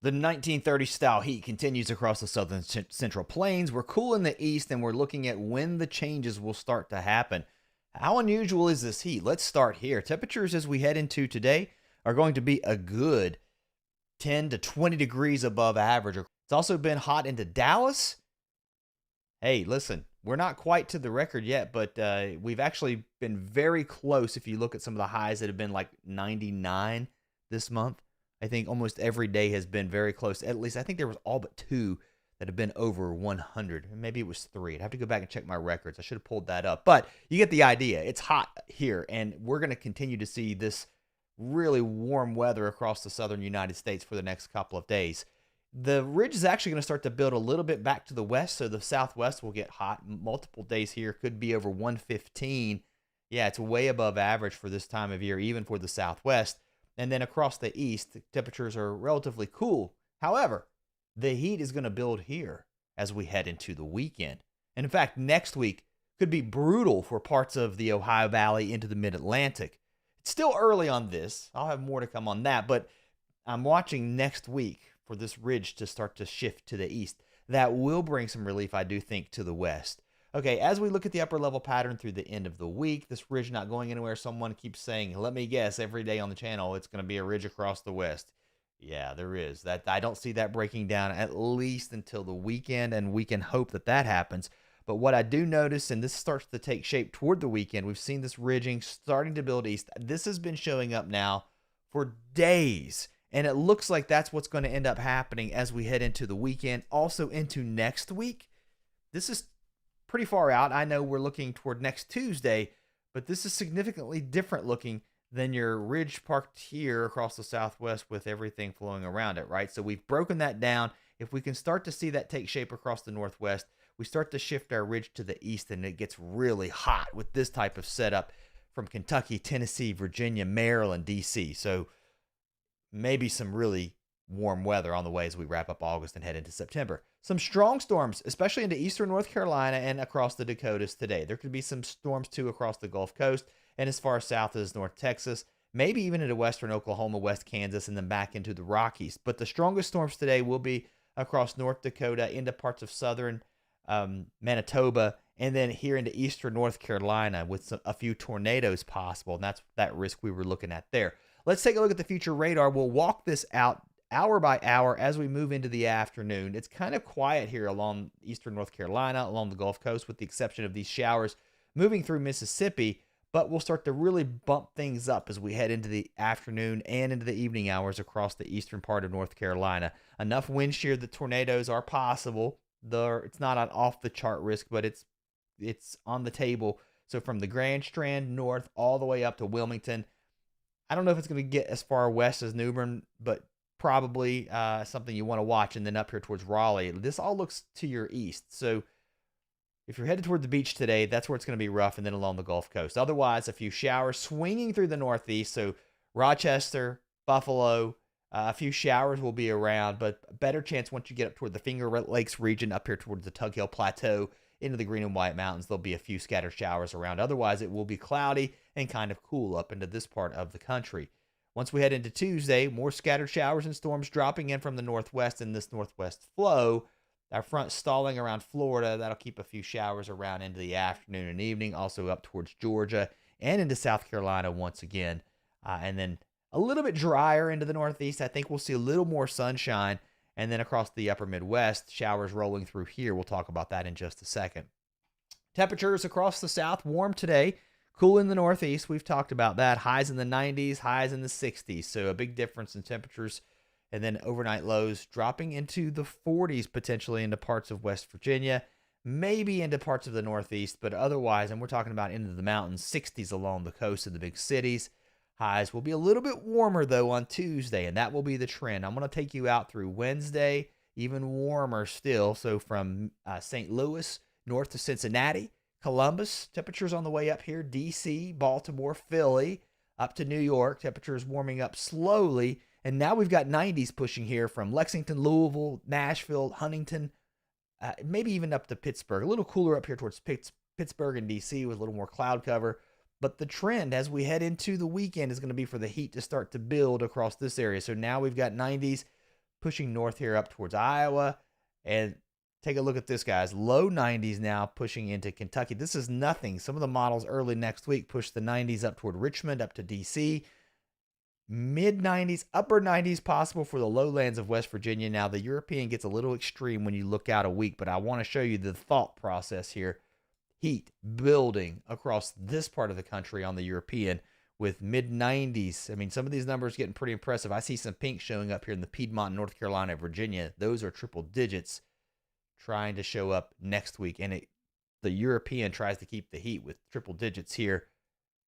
The 1930 style heat continues across the southern central plains. We're cool in the east, and we're looking at when the changes will start to happen. How unusual is this heat? Let's start here. Temperatures as we head into today are going to be a good 10 to 20 degrees above average. It's also been hot into Dallas. Hey, listen, we're not quite to the record yet, but we've actually been very close if you look at some of the highs that have been like 99 this month. I think almost every day has been very close. At least I think there was all but two that have been over 100. Maybe it was three. I'd have to go back and check my records. I should have pulled that up. But you get the idea. It's hot here, and we're going to continue to see this really warm weather across the southern United States for the next couple of days. The ridge is actually going to start to build a little bit back to the west, so the southwest will get hot. Multiple days here could be over 115. Yeah, it's way above average for this time of year, even for the southwest. And then across the east, the temperatures are relatively cool. However, the heat is going to build here as we head into the weekend. And in fact, next week could be brutal for parts of the Ohio Valley into the mid-Atlantic. It's still early on this. I'll have more to come on that, but I'm watching next week for this ridge to start to shift to the east. That will bring some relief, I do think, to the west. Okay, as we look at the upper level pattern through the end of the week, this ridge not going anywhere. Someone keeps saying, let me guess, every day on the channel, it's going to be a ridge across the west. Yeah, there is. That I don't see that breaking down at least until the weekend, and we can hope that that happens. But what I do notice, and this starts to take shape toward the weekend, we've seen this ridging starting to build east. This has been showing up now for days, and it looks like that's what's going to end up happening as we head into the weekend, also into next week. This is pretty far out. I know we're looking toward next Tuesday, but this is significantly different looking than your ridge parked here across the southwest with everything flowing around it, right? So we've broken that down. If we can start to see that take shape across the northwest, we start to shift our ridge to the east, and it gets really hot with this type of setup from Kentucky, Tennessee, Virginia, Maryland, D.C. So maybe some really warm weather on the way as we wrap up August and head into September. Some strong storms, especially into eastern North Carolina and across the Dakotas today. There could be some storms too across the Gulf Coast and as far south as North Texas, maybe even into western Oklahoma, West Kansas, and then back into the Rockies. But the strongest storms today will be across North Dakota, into parts of southern Manitoba, and then here into eastern North Carolina with a few tornadoes possible. And that's that risk we were looking at there. Let's take a look at the future radar. We'll walk this out hour by hour as we move into the afternoon. It's kind of quiet here along eastern North Carolina, along the Gulf Coast, with the exception of these showers moving through Mississippi, but we'll start to really bump things up as we head into the afternoon and into the evening hours across the eastern part of North Carolina. Enough wind shear that tornadoes are possible. It's not an off-the-chart risk, but it's on the table. So from the Grand Strand north all the way up to Wilmington, I don't know if it's going to get as far west as New Bern, but probably something you want to watch. And then up here towards Raleigh, this all looks to your east. So if you're headed toward the beach today, that's where it's going to be rough, and then along the Gulf Coast. Otherwise, a few showers swinging through the northeast. So Rochester, Buffalo, a few showers will be around, but better chance once you get up toward the Finger Lakes region, up here towards the Tug Hill Plateau, into the Green and White Mountains, there'll be a few scattered showers around. Otherwise, it will be cloudy and kind of cool up into this part of the country. Once we head into Tuesday, more scattered showers and storms dropping in from the northwest in this northwest flow. Our front stalling around Florida, that'll keep a few showers around into the afternoon and evening, also up towards Georgia and into South Carolina once again. And then a little bit drier into the northeast. I think we'll see a little more sunshine. And then across the upper Midwest, showers rolling through here. We'll talk about that in just a second. Temperatures across the south, warm today. Cool in the northeast. We've talked about that. Highs in the 90s, highs in the 60s. So a big difference in temperatures. And then overnight lows dropping into the 40s, potentially into parts of West Virginia, maybe into parts of the northeast. But otherwise, and we're talking about into the mountains, 60s along the coast of the big cities. Highs will be a little bit warmer, though, on Tuesday, and that will be the trend. I'm going to take you out through Wednesday, even warmer still. So from St. Louis north to Cincinnati, Columbus, temperatures on the way up here, D.C., Baltimore, Philly, up to New York, temperatures warming up slowly. And now we've got 90s pushing here from Lexington, Louisville, Nashville, Huntington, maybe even up to Pittsburgh. A little cooler up here towards Pittsburgh and D.C. with a little more cloud cover. But the trend as we head into the weekend is going to be for the heat to start to build across this area. So now we've got 90s pushing north here up towards Iowa. And take a look at this, guys. Low 90s now pushing into Kentucky. This is nothing. Some of the models early next week push the 90s up toward Richmond, up to D.C. Mid 90s, upper 90s possible for the lowlands of West Virginia. Now, the European gets a little extreme when you look out a week, but I want to show you the thought process here. Heat building across this part of the country on the European with mid 90s. I mean, some of these numbers getting pretty impressive. I see some pink showing up here in the Piedmont, North Carolina, Virginia. Those are triple digits trying to show up next week. And the European tries to keep the heat with triple digits here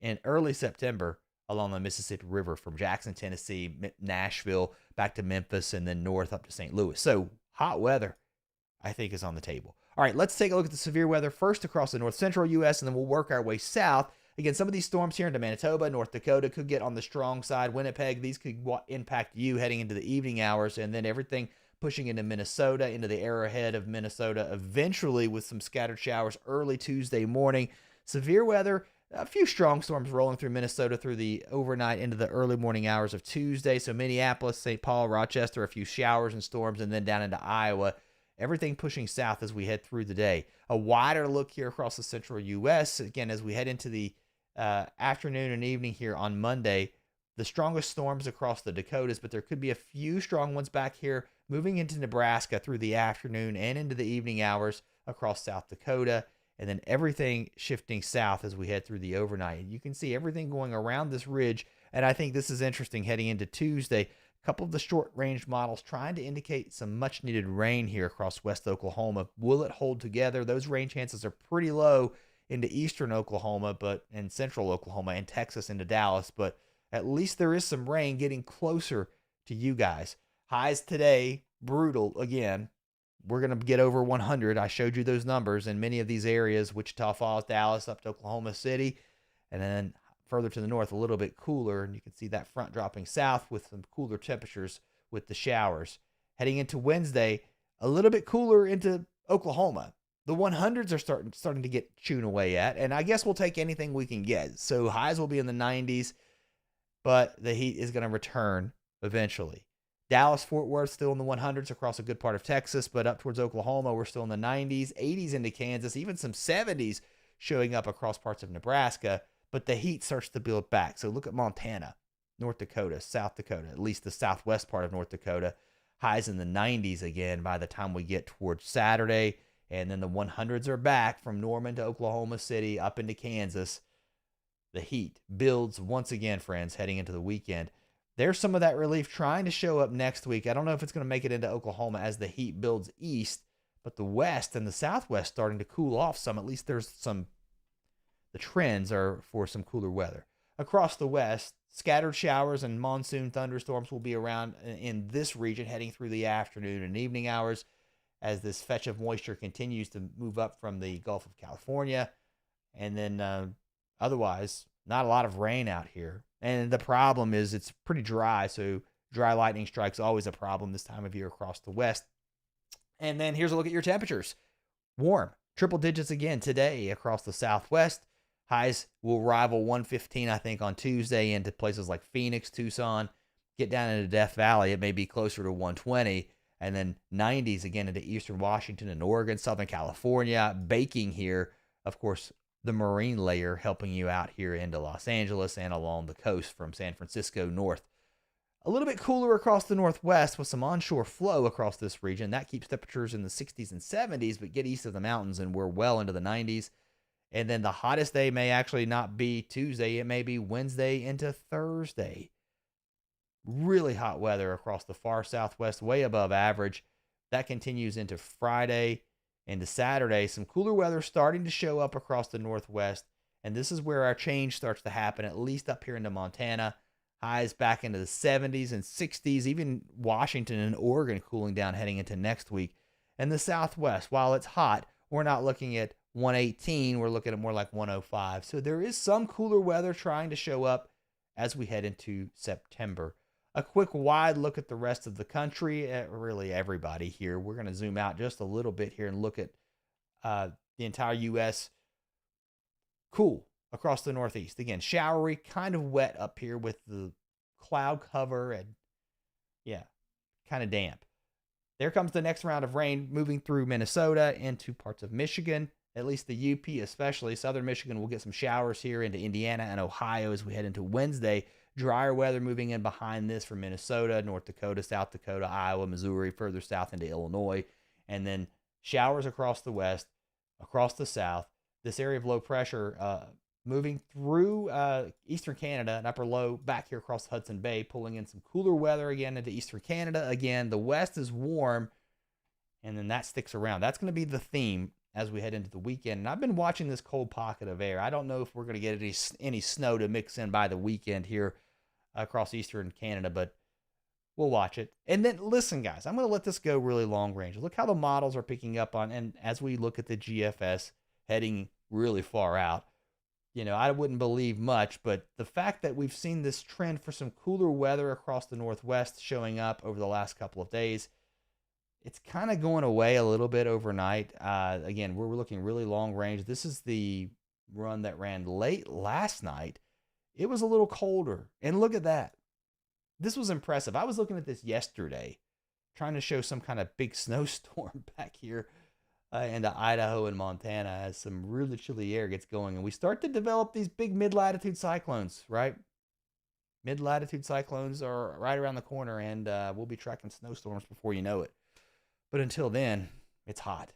in early September along the Mississippi River from Jackson, Tennessee, Nashville, back to Memphis, and then north up to St. Louis. So hot weather, I think, is on the table. All right, let's take a look at the severe weather first across the north central U.S., and then we'll work our way south. Again, some of these storms here into Manitoba, North Dakota could get on the strong side. Winnipeg, these could impact you heading into the evening hours, and then everything pushing into Minnesota, into the arrowhead of Minnesota, eventually with some scattered showers early Tuesday morning. Severe weather, a few strong storms rolling through Minnesota through the overnight into the early morning hours of Tuesday. So Minneapolis, St. Paul, Rochester, a few showers and storms, and then down into Iowa. Everything pushing south as we head through the day. A wider look here across the central U.S. Again, as we head into the afternoon and evening here on Monday, the strongest storms across the Dakotas, but there could be a few strong ones back here moving into Nebraska through the afternoon and into the evening hours across South Dakota. And then everything shifting south as we head through the overnight. You can see everything going around this ridge, and I think this is interesting heading into Tuesday. A couple of the short-range models trying to indicate some much-needed rain here across West Oklahoma. Will it hold together? Those rain chances are pretty low into eastern Oklahoma, and central Oklahoma and Texas into Dallas, but at least there is some rain getting closer to you guys. Highs today, brutal again. We're going to get over 100. I showed you those numbers in many of these areas, Wichita Falls, Dallas, up to Oklahoma City, and then further to the north, a little bit cooler, and you can see that front dropping south with some cooler temperatures with the showers. Heading into Wednesday, a little bit cooler into Oklahoma. The 100s are starting to get chewed away at, and I guess we'll take anything we can get. So highs will be in the 90s, but the heat is going to return eventually. Dallas, Fort Worth still in the 100s across a good part of Texas, but up towards Oklahoma, we're still in the 90s, 80s into Kansas, even some 70s showing up across parts of Nebraska, but the heat starts to build back. So look at Montana, North Dakota, South Dakota, at least the southwest part of North Dakota, highs in the 90s again by the time we get towards Saturday, and then the 100s are back from Norman to Oklahoma City up into Kansas. The heat builds once again, friends, heading into the weekend. There's some of that relief trying to show up next week. I don't know if it's going to make it into Oklahoma as the heat builds east, but the west and the southwest starting to cool off some. At least there's some, the trends are for some cooler weather. Across the west, scattered showers and monsoon thunderstorms will be around in this region heading through the afternoon and evening hours as this fetch of moisture continues to move up from the Gulf of California. And then otherwise, not a lot of rain out here. And the problem is it's pretty dry, so dry lightning strikes always a problem this time of year across the west. And then here's a look at your temperatures. Warm, triple digits again today across the southwest. Highs will rival 115, I think, on Tuesday into places like Phoenix, Tucson. Get down into Death Valley, it may be closer to 120. And then 90s again into eastern Washington and Oregon, Southern California. Baking here, of course, the marine layer helping you out here into Los Angeles and along the coast from San Francisco north. A little bit cooler across the northwest with some onshore flow across this region. That keeps temperatures in the 60s and 70s, but get east of the mountains and we're well into the 90s. And then the hottest day may actually not be Tuesday. It may be Wednesday into Thursday. Really hot weather across the far southwest, way above average. That continues into Friday. Into Saturday, some cooler weather starting to show up across the northwest, and this is where our change starts to happen, at least up here into Montana. Highs back into the 70s and 60s, even Washington and Oregon cooling down heading into next week. And the southwest, while it's hot, we're not looking at 118, we're looking at more like 105. So there is some cooler weather trying to show up as we head into September. A quick wide look at the rest of the country, really everybody here. We're going to zoom out just a little bit here and look at the entire U.S. Cool across the northeast. Again, showery, kind of wet up here with the cloud cover and, yeah, kind of damp. There comes the next round of rain moving through Minnesota into parts of Michigan, at least the UP especially. Southern Michigan will get some showers here into Indiana and Ohio as we head into Wednesday. Drier weather moving in behind this from Minnesota, North Dakota, South Dakota, Iowa, Missouri, further south into Illinois. And then showers across the west, across the south. This area of low pressure moving through eastern Canada and upper low back here across Hudson Bay, pulling in some cooler weather again into eastern Canada. Again, the west is warm, and then that sticks around. That's going to be the theme as we head into the weekend. And I've been watching this cold pocket of air. I don't know if we're going to get any snow to mix in by the weekend here across eastern Canada, but we'll watch it. And then listen, guys, I'm going to let this go really long range. Look how the models are picking up on, and as we look at the GFS heading really far out, I wouldn't believe much, but the fact that we've seen this trend for some cooler weather across the Northwest showing up over the last couple of days, it's kind of going away a little bit overnight. Again, we're looking really long range. This is the run that ran late last night. It was a little colder, and look at that. This was impressive. I was looking at this yesterday, trying to show some kind of big snowstorm back here into Idaho and Montana as some really chilly air gets going. And we start to develop these big mid-latitude cyclones, right? Mid-latitude cyclones are right around the corner, and we'll be tracking snowstorms before you know it. But until then, it's hot.